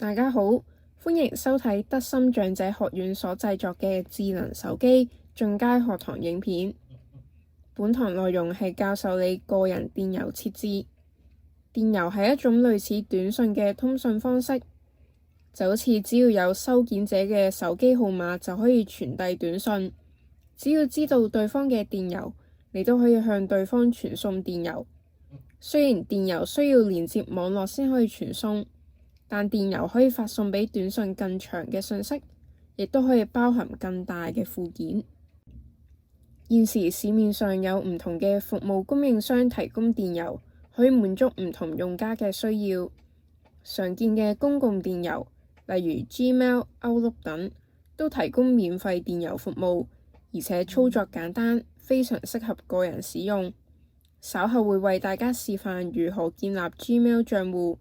大家好，歡迎收睇德心長者學院所製作嘅智能手機進階學堂影片。本堂內容係教授你個人電郵設置。電郵係一種類似短信嘅通訊方式，就好似只要有收件者嘅手機號碼就可以傳遞短信。只要知道對方嘅電郵，你都可以向對方傳送電郵。雖然電郵需要連接網絡先可以傳送，但電郵可以發送比短信更長嘅訊息，亦都可以包含更大嘅附件。現時市面上有唔同嘅服務供應商提供電郵，可以滿足唔同用家嘅需要。常見嘅公共電郵，例如 Gmail、Outlook 等，都提供免費電郵服務，而且操作簡單，非常適合個人使用。稍後會為大家示範如何建立 Gmail 賬戶。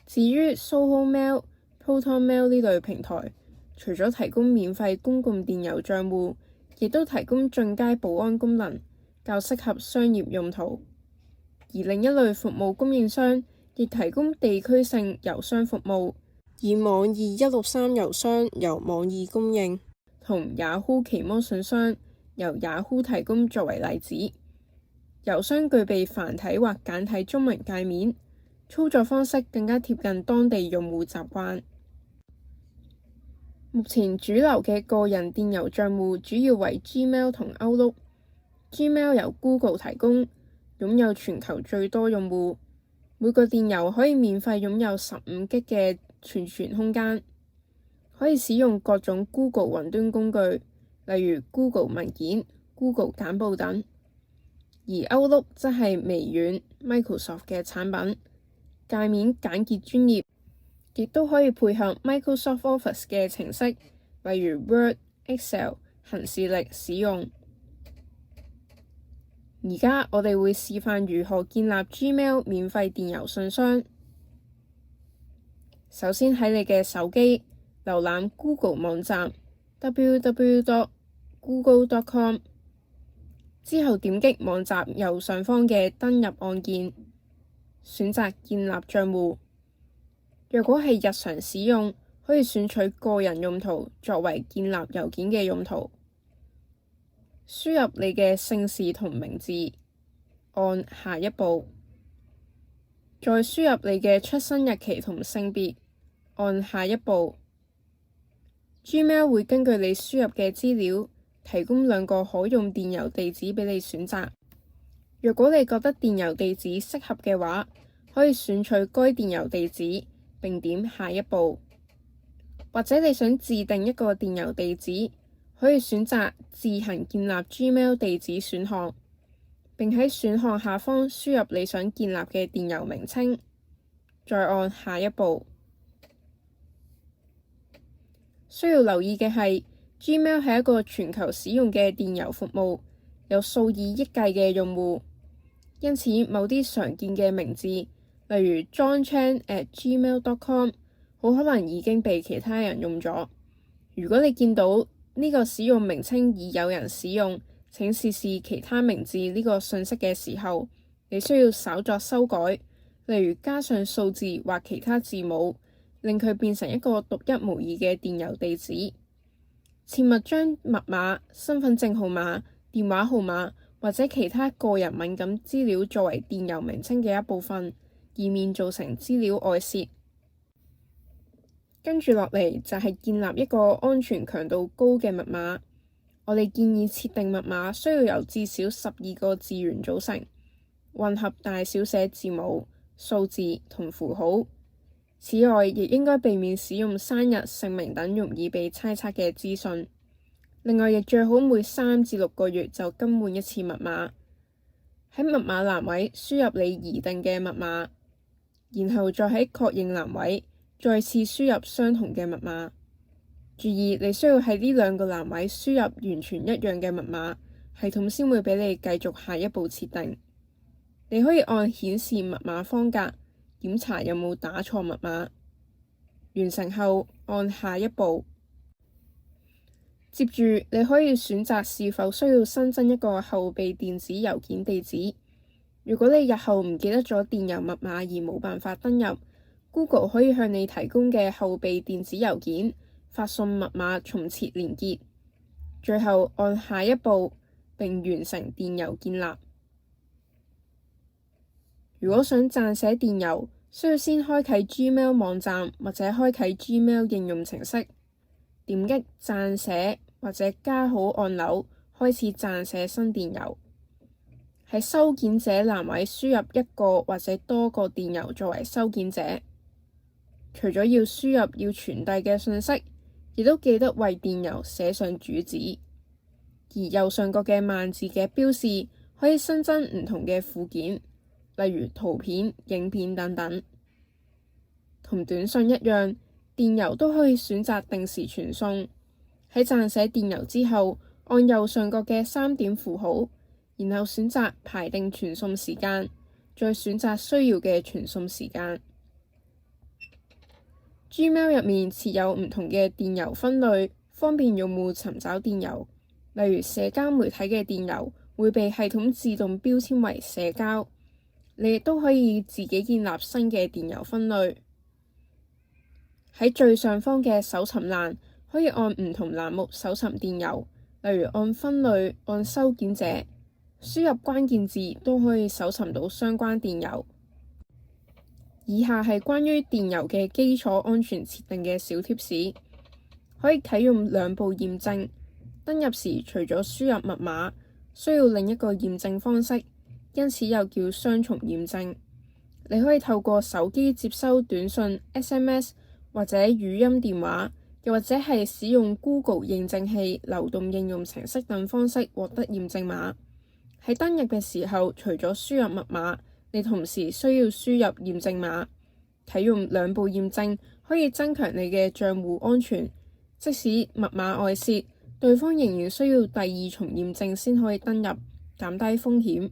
至於 Soho Mail、ProtonMail 呢類平台，除咗提供免費公共電郵賬戶，亦都提供進階保安功能，較適合商業用途。而另一類服務供應商亦提供地區性郵箱服務，以網易163郵箱由網易供應，同 Yahoo 奇摩信箱由 Yahoo 提供作為例子。郵箱具備繁體或簡體中文界面，操作方式更加貼近當地用戶習慣。目前主流嘅個人電郵帳戶主要為 Gmail 同 Outlook。Gmail 由 Google 提供，擁有全球最多用戶。每個電郵可以免費擁有15GB嘅儲存空間，可以使用各種 Google 雲端工具，例如 Google 文件、Google 簡報等。而 Outlook 則係微軟 Microsoft 嘅產品，界面簡潔專業，亦都可以配合 Microsoft Office 嘅程式，例如 Word、Excel、行事曆使用。而家我哋會示範如何建立 Gmail 免費電郵信箱。首先喺你嘅手機瀏覽 Google 網站 www.google.com， 之後點擊網站右上方嘅登入按鍵，選擇建立帳戶。若果係日常使用，可以選取個人用途作為建立郵件嘅用途。輸入你嘅姓氏同名字，按下一步。再輸入你嘅出生日期同性別，按下一步。Gmail 會根據你輸入嘅資料，提供2個可用電郵地址俾你選擇。若果你覺得電郵地址適合嘅話，可以選取該電郵地址並點下一步。或者你想自定一個電郵地址，可以選擇自行建立 Gmail 地址選項，並喺選項下方輸入你想建立嘅電郵名稱，再按下一步。需要留意嘅係，Gmail 係一個全球使用嘅電郵服務，有數以億計嘅用戶，因此某啲常見嘅名字，例如 johnchan@gmail.com， 好可能已經被其他人用咗。如果你見到呢個使用名稱已有人使用，請試試其他名字呢個信息嘅時候，你需要稍作修改，例如加上數字或其他字母，令佢變成一個獨一無二嘅電郵地址。切勿將密碼、身份證號碼、電話號碼或者其他個人敏感資料作為電郵名稱嘅一部分，以免造成資料外泄。跟住落嚟就係建立一個安全強度高嘅密碼。我哋建議設定密碼需要由至少12個字元組成，混合大小寫字母、數字同符號。此外，亦應該避免使用生日、姓名等容易被猜測嘅資訊。另外，亦最好每3至6個月就更換一次密碼。喺密碼欄位輸入你擬定嘅密碼，然後再喺確認欄位再次輸入相同嘅密碼。注意，你需要喺呢2個欄位輸入完全一樣嘅密碼，系統先會俾你繼續下一步設定。你可以按顯示密碼方格檢查有冇打錯密碼。完成後按下一步。接住你可以選擇是否需要新增一個後備電子郵件地址。如果你日後唔記得咗電郵密碼而冇辦法登入， Google 可以向你提供嘅後備電子郵件發送密碼重設連結，最後按下一步並完成電郵建立。如果想撰寫電郵，需要先開啟 Gmail 網站或者開啟 Gmail 應用程式，點擊撰寫或者加號按鈕，開始撰寫新電郵。喺收件者欄位輸入一個或者多個電郵作為收件者。除咗要輸入要傳遞嘅信息，亦都記得為電郵寫上主旨。而右上角嘅萬字嘅標示可以新增唔同嘅附件，例如圖片、影片等等。同短信一樣，電郵都可以選擇定時傳送。喺撰寫電郵之後，按右上角嘅3點符號，然後選擇排定傳送時間，再選擇需要嘅傳送時間。Gmail 入面設有唔同嘅電郵分類，方便用戶尋找電郵。例如社交媒體嘅電郵會被系統自動標籤為社交，你亦都可以自己建立新嘅電郵分類。喺最上方嘅搜尋欄可以按唔同欄目搜尋電郵，例如按分類、按收件者，輸入關鍵字都可以搜尋到相關電郵。以下係關於電郵嘅基礎安全設定嘅小貼士，可以啟用2步驗證。登入時除咗輸入密碼，需要另一個驗證方式，因此又叫雙重驗證。你可以透過手機接收短信、SMS 或者語音電話，又或者係使用 Google 認證器、流動應用程式等方式獲得驗證碼。喺登入嘅時候，除咗輸入密碼，你同時需要輸入驗證碼。啟用2步驗證可以增強你嘅賬戶安全，即使密碼外泄，對方仍然需要第2重驗證先可以登入，減低風險。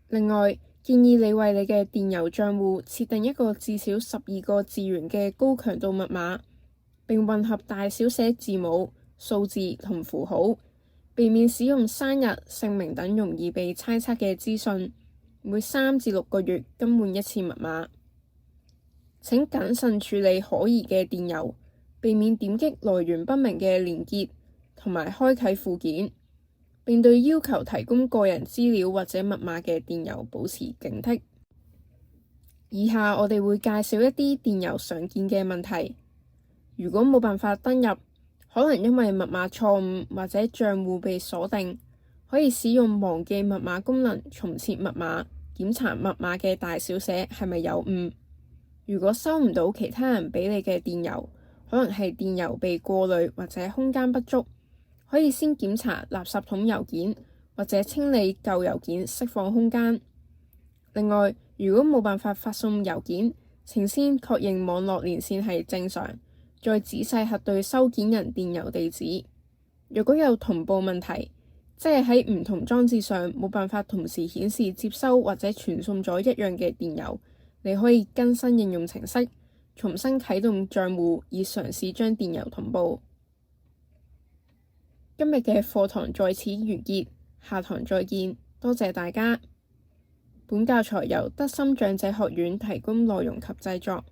另外，建議你為你嘅電郵賬戶設定一個至少12個字元嘅高強度密碼，並混合大小寫字母、數字同符號，避免使用生日、姓名等容易被猜測嘅資訊。每3至6個月更換一次密碼。請謹慎處理可疑嘅電郵，避免點擊來源不明嘅連結同埋開啟附件，並對要求提供個人資料或者密碼嘅電郵保持警惕。以下我哋會介紹一啲電郵常見嘅問題。如果冇辦法登入，可能因為密碼錯誤或者賬戶被鎖定，可以使用忘記密碼功能重設密碼，檢查密碼嘅大小寫係咪有誤。如果收唔到其他人俾你嘅電郵，可能係電郵被過濾或者空間不足，可以先檢查垃圾桶郵件或者清理舊郵件釋放空間。另外，如果冇辦法發送郵件，請先確認網絡連線係正常，再仔細核對收件人電郵地址。如果有同步問題，即係喺唔同裝置上冇辦法同時顯示接收或者傳送咗一樣嘅電郵，你可以更新應用程式，重新啟動賬戶，以嘗試將電郵同步。今日嘅課堂在此完結，下堂再見，多謝大家。本教材由德心長者學院提供內容及製作。